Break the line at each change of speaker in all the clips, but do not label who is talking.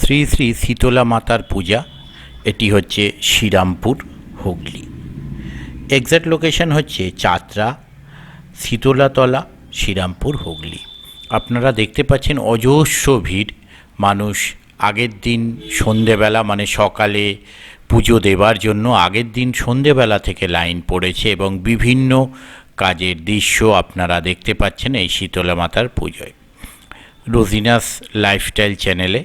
শ্রী শ্রী শীতলা মাতার পূজা। এটি হচ্ছে শ্রীরামপুর, হুগলি। এক্স্যাক্ট লোকেশন হচ্ছে চাতরা, শীতলাতলা, শ্রীরামপুর, হুগলি। আপনারা দেখতে পাচ্ছেন অজস্র ভিড় মানুষ। আগের দিন সন্ধেবেলা মানে সকালে পুজো দেবার জন্য আগের দিন সন্ধেবেলা থেকে লাইন পড়েছে এবং বিভিন্ন কাজের দৃশ্য আপনারা দেখতে পাচ্ছেন এই শীতলা মাতার পুজোয়। রোজিনাস লাইফস্টাইল চ্যানেলে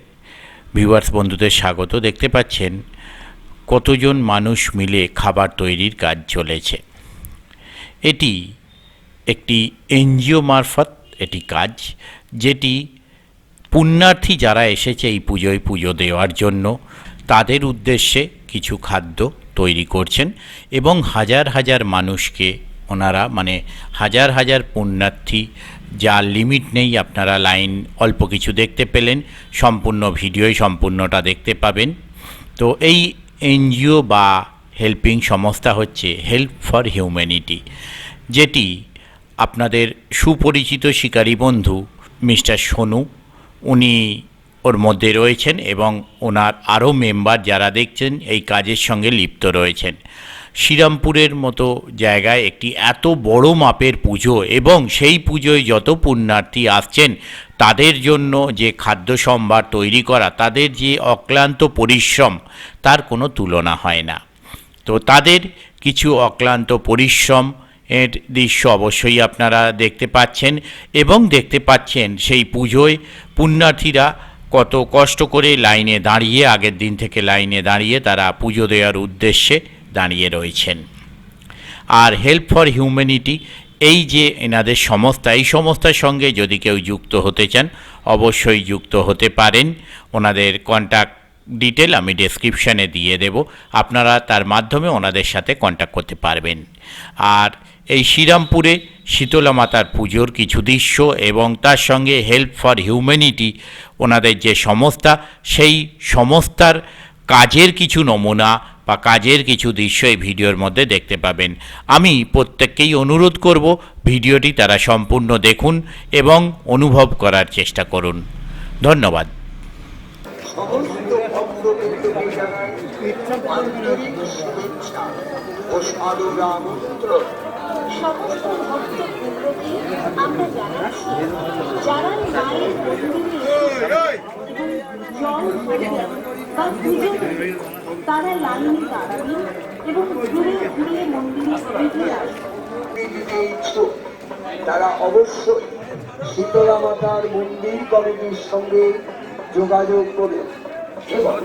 ভিউয়ার্স বন্ধুদের স্বাগত। দেখতে পাচ্ছেন কতজন মানুষ মিলে খাবার তৈরির কাজ চলেছে। এটি একটি এনজিও মারফত এটি কাজ, যেটি পুণ্যার্থী যারা এসেছে এই পুজোয় পুজো দেওয়ার জন্য তাদের উদ্দেশ্যে কিছু খাদ্য তৈরি করছেন এবং হাজার হাজার মানুষকে ওনারা মানে হাজার হাজার পুণ্যার্থী, যার লিমিট নেই। আপনারা লাইন অল্প কিছু দেখতে পেলেন, সম্পূর্ণ ভিডিওয় সম্পূর্ণটা দেখতে পাবেন। তো এই এনজিও বা হেল্পিং সংস্থা হচ্ছে হেল্প ফর হিউম্যানিটি, যেটি আপনাদের সুপরিচিত শিকারী বন্ধু মিস্টার সোনু, উনি ওর মধ্যে রয়েছেন এবং ওনার আরও মেম্বার যারা দেখছেন এই কাজের সঙ্গে লিপ্ত রয়েছেন। শ্রীরামপুরের মতো জায়গায় একটি এত বড় মাপের পুজো এবং সেই পুজোয় যত পুণ্যার্থী আসছেন তাদের জন্য যে খাদ্য সম্ভার তৈরি করা, তাদের যে অক্লান্ত পরিশ্রম, তার কোনো তুলনা হয় না। তো তাদের কিছু অক্লান্ত পরিশ্রম এর দৃশ্য অবশ্যই আপনারা দেখতে পাচ্ছেন এবং দেখতে পাচ্ছেন সেই পুজোয় পুণ্যার্থীরা কত কষ্ট করে লাইনে দাঁড়িয়ে, আগের দিন থেকে লাইনে দাঁড়িয়ে তারা পুজো দেওয়ার উদ্দেশ্যে দাঁড়িয়ে রয়েছেন। আর হেল্প ফর হিউম্যানিটি এই যে এনাদের সংস্থা, এই সংস্থার সঙ্গে যদি কেউ যুক্ত হতে চান অবশ্যই যুক্ত হতে পারেন। ওনাদের কন্ট্যাক্ট ডিটেল আমি ডেসক্রিপশানে দিয়ে দেব, আপনারা তার মাধ্যমে ওনাদের সাথে কন্ট্যাক্ট করতে পারবেন। আর এই শ্রীরামপুরে শীতলা মাতার পুজোর কিছু দৃশ্য এবং তার সঙ্গে হেল্প ফর হিউম্যানিটি ওনাদের যে সংস্থা, সেই সংস্থার কাজের কিছু নমুনা বা কাজের কিছু দৃশ্য এই ভিডিওর মধ্যে দেখতে পাবেন। আমি প্রত্যেককেই অনুরোধ করব ভিডিওটি তারা সম্পূর্ণ দেখুন এবং অনুভব করার চেষ্টা করুন। ধন্যবাদ।
সমস্ত ভক্তবৃন্দকে আমরা জানাচ্ছি, যারা মায়ের মন্দিরে জল বা পুজো তারা লাইনে দাঁড়াবেন এবং ঘুরে ঘুরে মন্দিরে ফিরে আসবেন।
তারা অবশ্যই শীতলা মাতার মন্দির কমিটির সঙ্গে যোগাযোগ করুন এবং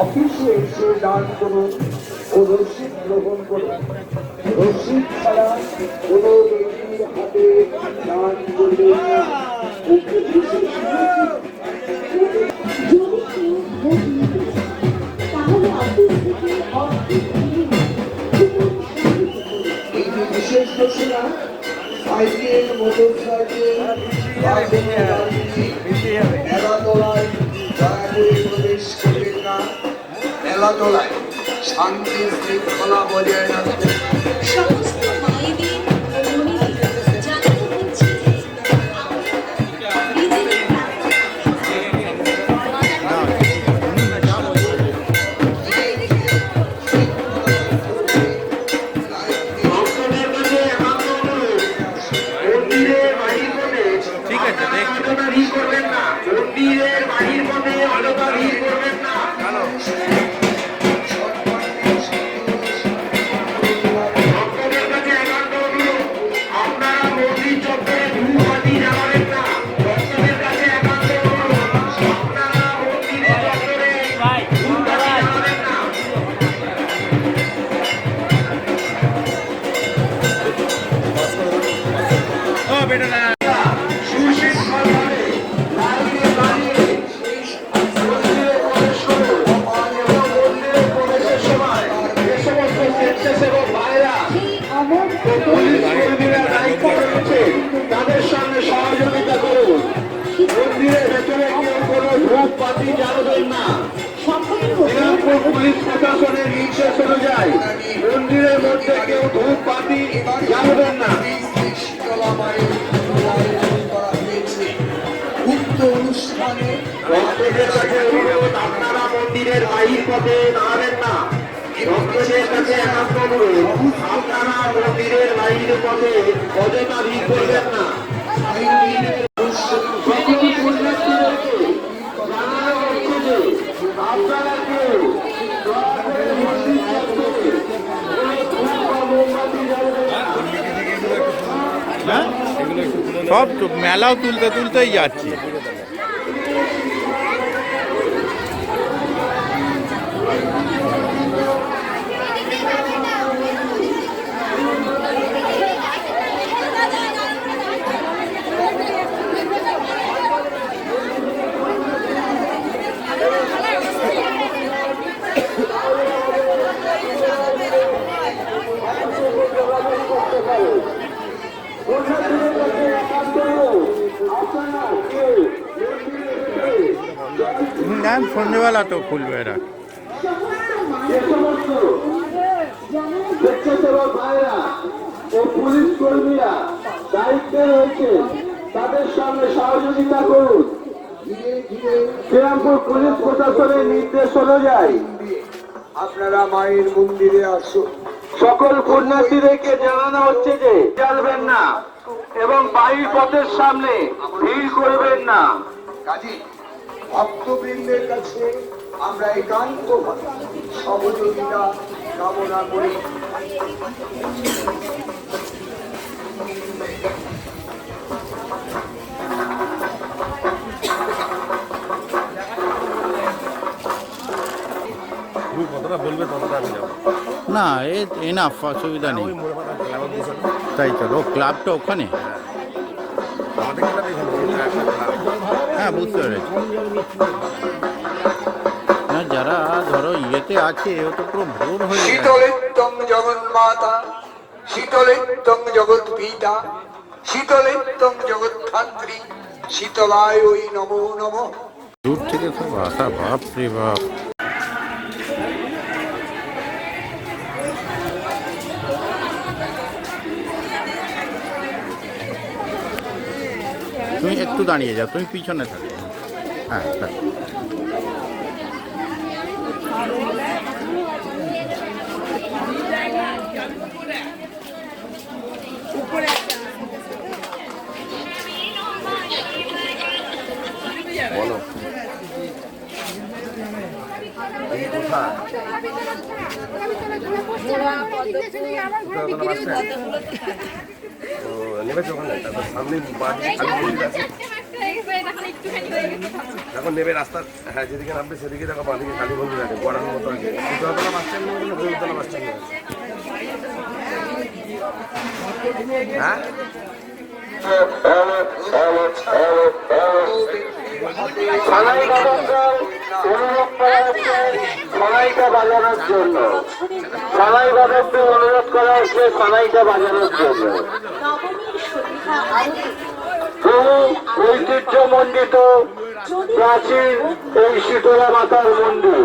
অফিসে এসে দান করুন ও রসিদ গ্রহণ করুন। রসিদ ছাড়া কোনো ব্যক্তির হাতে দান করবেন না। এই যে বিশেষ ঘোষণা, সাইকেল, মোটর সাইকেল মেলাতলায় দয়া করে প্রবেশ করবেন না। মেলাতলায় শান্তি শৃঙ্খলা বজায় রাখবেন।
সমস্ত মায়েদের জানাতে হচ্ছে
তাদের সঙ্গে সহযোগিতা করুন। মন্দিরের ভেতরে কেউ কোনো ধূপবাতি জ্বালাবেন না। পুলিশ প্রশাসনের নির্দেশ অনুযায়ী মন্দিরের মধ্যে কেউ ধূপবাতি জ্বালাবেন না। শীতলা মায়ের উক্ত অনুষ্ঠানে ভক্তদের কাছে অনুরোধ
মন্দিরের বাহির পথে দাঁড়াবেন না। ভক্তদের কাছে একান্ত অনুরোধ, আপনারা মন্দিরের বাহির পথে অযথা ভিড় করবেন না। সকল পুণ্যার্থীদেরকে জানানো হচ্ছে যে আপনারা কেউ দয়া করে মন্দির চত্বরে কোনো ধূপ বা মোমবাতি জ্বালবেন না।
হ্যাঁ সব তো মেলাও তুলতে তুলতেই যাচ্ছে। সন্ধ্যেবেলা তো খুলবে এরা।
স্বেচ্ছাসেবক ভাইরা ও পুলিশ কর্মীরা দায়িত্বে রয়েছে, তাদের সঙ্গে সহযোগিতা করুন। শ্রীরামপুর পুলিশ প্রশাসনের নির্দেশ অনুযায়ী আপনারা মায়ের মন্দিরে আসুন। সকল পুণ্যার্থীদেরকে জানানো হচ্ছে যে চলবেন না এবং বাড়ির পথের সামনে ভিড় করবেন না। কাজী ভক্তবৃন্দের কাছে আমরা একান্ত সহযোগিতা কামনা করি।
না এনাফ, অসুবিধা নেই। তাই তো ও ক্লাবটা ওখানে। হ্যাঁ বুঝতে পেরেছি। না যারা ধরো ইয়েতে আছে ও তো পুরো ভোর হয়ে গেছে।
শীতলেত্তং জগন্মাতা, শীতলেত্তং জগৎ পিতা, শীতলেত্তং জগৎধাত্রী, শীতলায় ওই নমো নমঃ।
দূর থেকে সব আসা, বাপ রে বাপ। তুমি একটু দাঁড়িয়ে যাও, তুমি পিছনে থাকো। হ্যাঁ হ্যাঁ।
বলো নেমেছে ওখানে, তারপর সামনে এখন নেবে রাস্তা, হ্যাঁ যেদিকে নামবে সেদিকে দেখো বাঁদিকে কালী মন্দির আছে, গড়ানোর মতো আছে। সুতরাতলা বাস স্ট্যান্ড নেবে, বেলতলা বাস স্ট্যান্ড নেবে। হ্যাঁ
সানাইটা বাজানোর জন্য, সানাই বাজাতে অনুরোধ করা হচ্ছে, সানাইটা বাজানোর জন্য। বহু ঐতিহ্যমণ্ডিত প্রাচীন এই শীতলা মাতার মন্দির।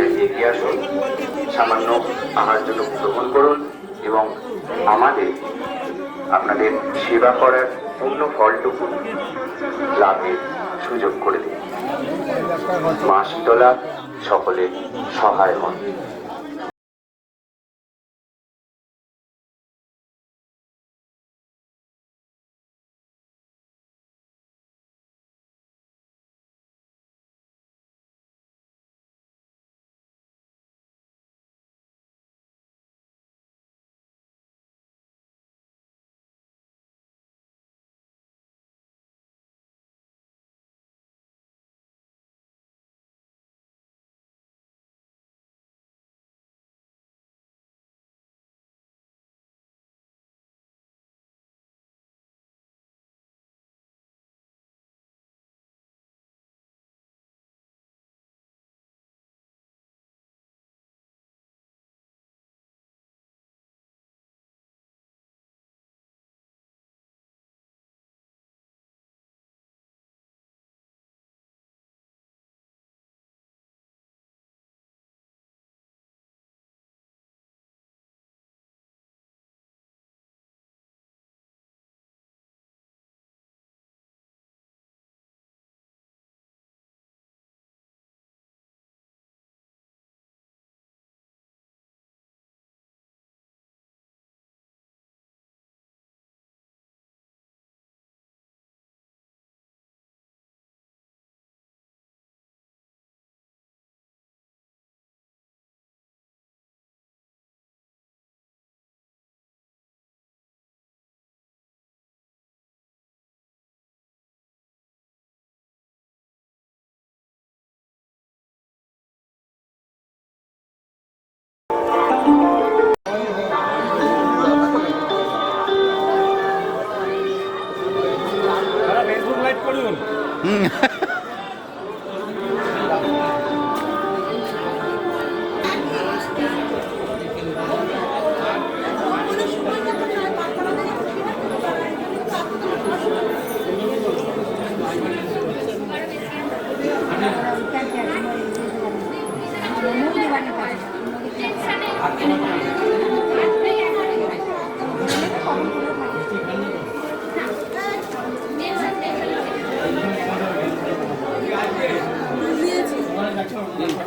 এগিয়ে আসুন, সামান্য আহার্যটুকু গ্রহণ করুন এবং আমাদের আপনাদের সেবা করার পূর্ণ ফলটুকু লাভের সুযোগ করে দিন। মা শীতলা সকলে সহায় হন।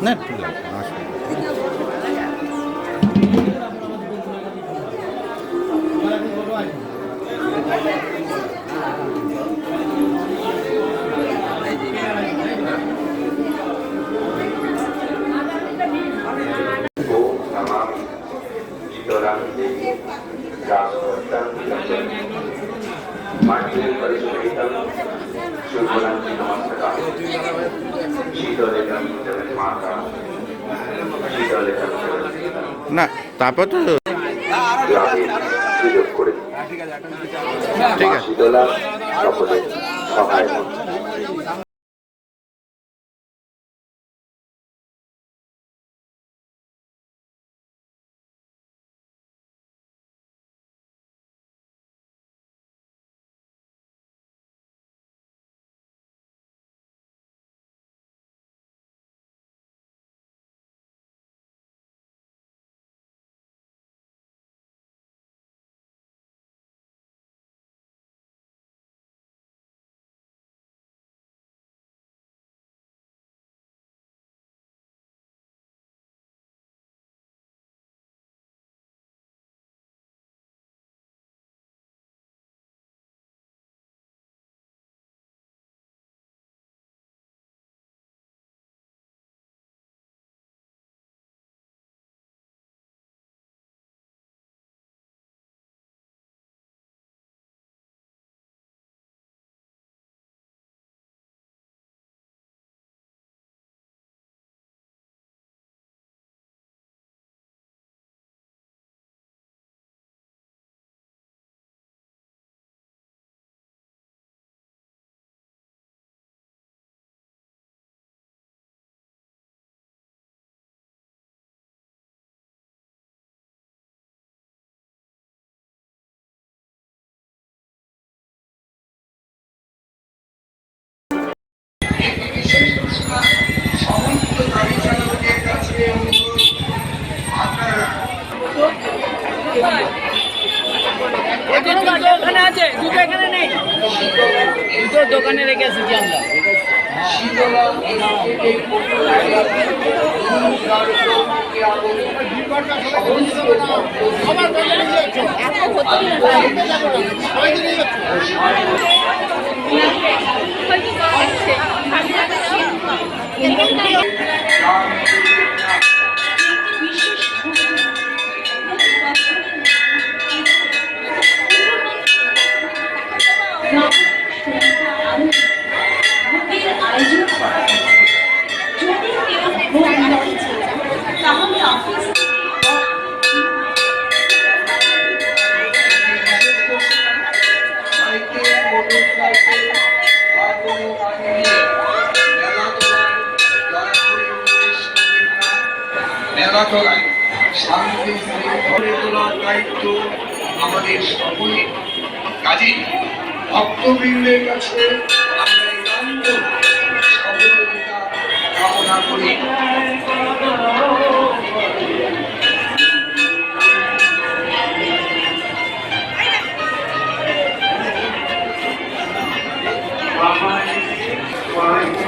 না
ओम नमामि शीतलां देवी रामभक्तां विलम्बं माण्डे परिस्फुटितं शुभलां नमस्कार शीतलेतं जगन्माता शीतलेतं जगन्माता
না তারপর তো
লাভের সুযোগ করে দিন।
ঠিক
মা
আছে
শীতলা সকলে সহায় হন।
ওখানে আছে, দুটো এখানে নেই, দুটো দোকানে রেখে এসেছি আমরা।
আয়োজন করা হয়। যদি কেউ ভোগ দিতে চান, তাহলে অফিস
মেলাতলায় শান্তি শৃঙ্খলা তোলার দায়িত্ব আমাদের সকলের। কাজেই ভক্তবৃন্দের কাছে আমরা একান্ত সহযোগিতা কামনা করি। Bye.